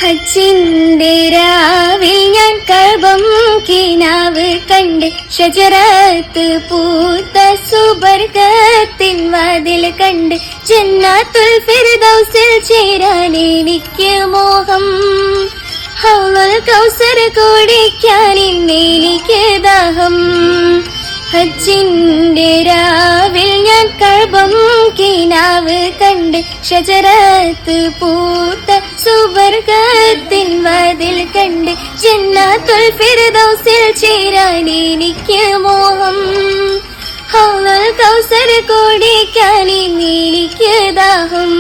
ഹജ്ജിന്റെ രാവിൽ ഞാൻ കഅബം കിനാവ് കണ്ട് ഷജറത്ത് പൂത്ത സുബർഗത്തിൻ വാതിൽ കണ്ട് ജന്നാത്തുൽ ഫിർദൗസിൽ ചേരാൻ എനിക്ക് മോഹം. ഹൗളുൽ കൗസർ കുടിക്കാൻ ഇന്നെനിക്ക് ദാഹം. ഹജ്ജിന്റെ രാവിൽ ഞാൻ കഅബം കിനാവ് കണ്ട് ഷജറത്ത് പൂത്ത സുബർഗത്തിൻ വാതിൽ കണ്ട് ജന്നാത്തുൽ ഫിർദൗസിൽ ചേരാൻ എനിക്ക് മോഹം. ഹൗളുൽ കൗസർ കുടിക്കാൻ ഇന്നെനിക്ക് ദാഹം.